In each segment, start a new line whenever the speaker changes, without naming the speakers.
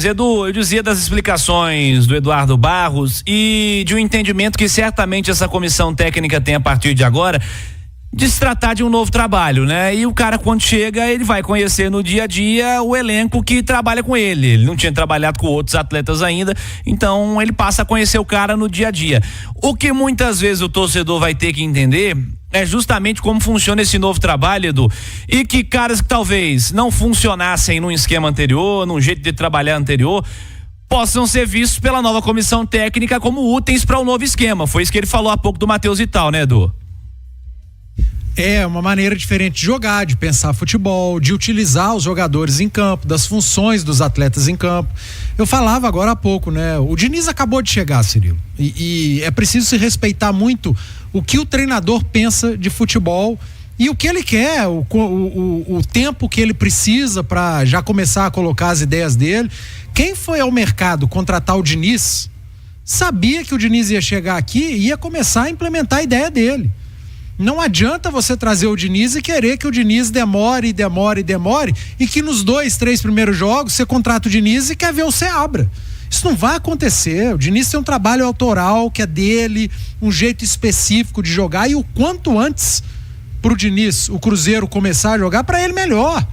Mas, Edu, eu dizia das explicações do Eduardo Barros e de um entendimento que certamente essa comissão técnica tem a partir de agora, de se tratar de um novo trabalho, né? E o cara, quando chega, ele vai conhecer no dia a dia o elenco que trabalha com ele. Ele não tinha trabalhado com outros atletas ainda, então ele passa a conhecer o cara no dia a dia. O que muitas vezes o torcedor vai ter que entender é justamente como funciona esse novo trabalho, Edu, e que caras que talvez não funcionassem num esquema anterior, num jeito de trabalhar anterior, possam ser vistos pela nova comissão técnica como úteis para o novo esquema. Foi isso que ele falou há pouco do Matheus Vital, né, Edu?
É uma maneira diferente de jogar, de pensar futebol, de utilizar os jogadores em campo, das funções dos atletas em campo. Eu falava agora há pouco, né? O Diniz acabou de chegar, Cirilo, e é preciso se respeitar muito o que o treinador pensa de futebol e o que ele quer, o tempo que ele precisa para já começar a colocar as ideias dele. Quem foi ao mercado contratar o Diniz sabia que o Diniz ia chegar aqui e ia começar a implementar a ideia dele. Não adianta você trazer o Diniz e querer que o Diniz demore e que nos 2, 3 primeiros jogos você contrata o Diniz e quer ver o Seabra. Isso não vai acontecer. O Diniz tem um trabalho autoral que é dele, um jeito específico de jogar, e o quanto antes pro Diniz o Cruzeiro começar a jogar, para ele melhor.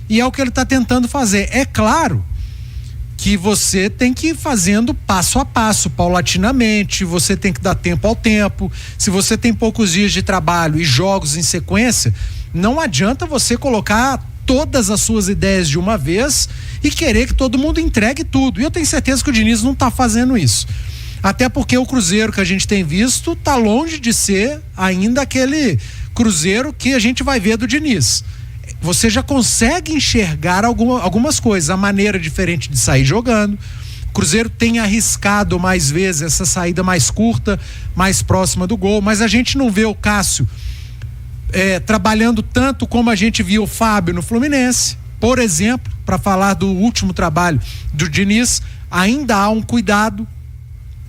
E é o que ele está tentando fazer. É claro que você tem que ir fazendo passo a passo, paulatinamente, você tem que dar tempo ao tempo. Se você tem poucos dias de trabalho e jogos em sequência, não adianta você colocar todas as suas ideias de uma vez e querer que todo mundo entregue tudo. E eu tenho certeza que o Diniz não está fazendo isso. Até porque o Cruzeiro que a gente tem visto está longe de ser ainda aquele Cruzeiro que a gente vai ver do Diniz. Você já consegue enxergar algumas coisas, a maneira diferente de sair jogando. O Cruzeiro tem arriscado mais vezes essa saída mais curta, mais próxima do gol, mas a gente não vê o Cássio trabalhando tanto como a gente viu o Fábio no Fluminense. Por exemplo, para falar do último trabalho do Diniz, ainda há um cuidado,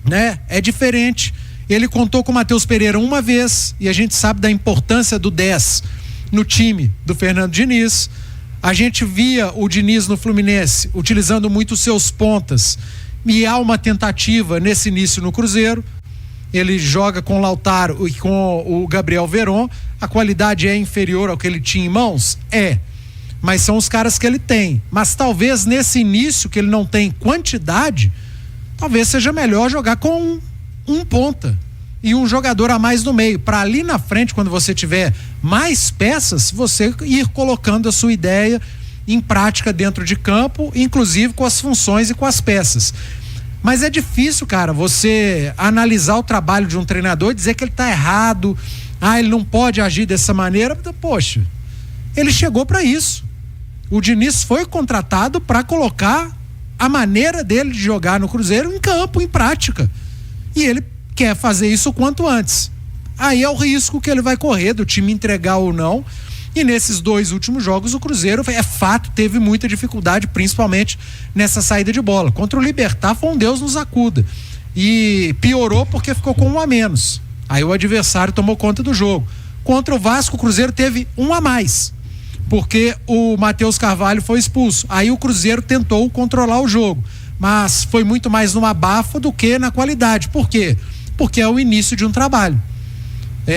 né? É diferente. Ele contou com o Matheus Pereira uma vez e a gente sabe da importância do 10 no time do Fernando Diniz. A gente via o Diniz no Fluminense utilizando muito os seus pontas, e há uma tentativa nesse início no Cruzeiro. Ele joga com o Lautaro e com o Gabriel Veron. A qualidade é inferior ao que ele tinha em mãos? É, mas são os caras que ele tem. Mas talvez nesse início que ele não tem quantidade, talvez seja melhor jogar com um ponta e um jogador a mais no meio, para ali na frente, quando você tiver mais peças, você ir colocando a sua ideia em prática dentro de campo, inclusive com as funções e com as peças. Mas é difícil, cara, você analisar o trabalho de um treinador e dizer que ele tá errado, ele não pode agir dessa maneira. Poxa, ele chegou para isso. O Diniz foi contratado para colocar a maneira dele de jogar no Cruzeiro em campo, em prática, e ele quer fazer isso o quanto antes. Aí é o risco que ele vai correr do time entregar ou não. E nesses 2 últimos jogos o Cruzeiro, é fato, teve muita dificuldade, principalmente nessa saída de bola. Contra o Libertad foi um Deus nos acuda, e piorou porque ficou com 1 a menos. Aí o adversário tomou conta do jogo. Contra o Vasco, o Cruzeiro teve 1 a mais, porque o Matheus Carvalho foi expulso. Aí o Cruzeiro tentou controlar o jogo, mas foi muito mais numa abafa do que na qualidade. Por quê? Porque é o início de um trabalho.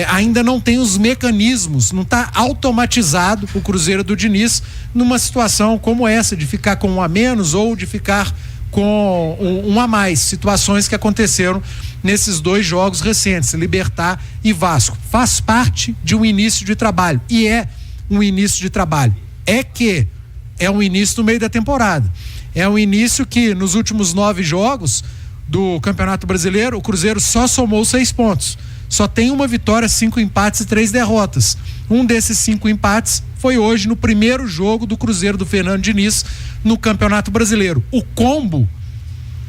Ainda não tem os mecanismos, não está automatizado o Cruzeiro do Diniz numa situação como essa, de ficar com 1 a menos ou de ficar com 1 a mais. Situações que aconteceram nesses 2 jogos recentes, Libertad e Vasco. Faz parte de um início de trabalho, e é um início de trabalho. É um início no meio da temporada. É um início que nos últimos 9 jogos do Campeonato Brasileiro, o Cruzeiro só somou 6 pontos. Só tem 1 vitória, 5 empates e 3 derrotas. Um desses 5 empates foi hoje no primeiro jogo do Cruzeiro do Fernando Diniz no Campeonato Brasileiro. O combo,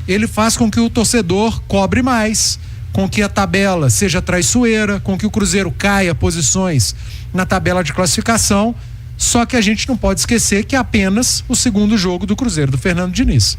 ele faz com que o torcedor cobre mais, com que a tabela seja traiçoeira, com que o Cruzeiro caia posições na tabela de classificação. Só que a gente não pode esquecer que é apenas o segundo jogo do Cruzeiro do Fernando Diniz.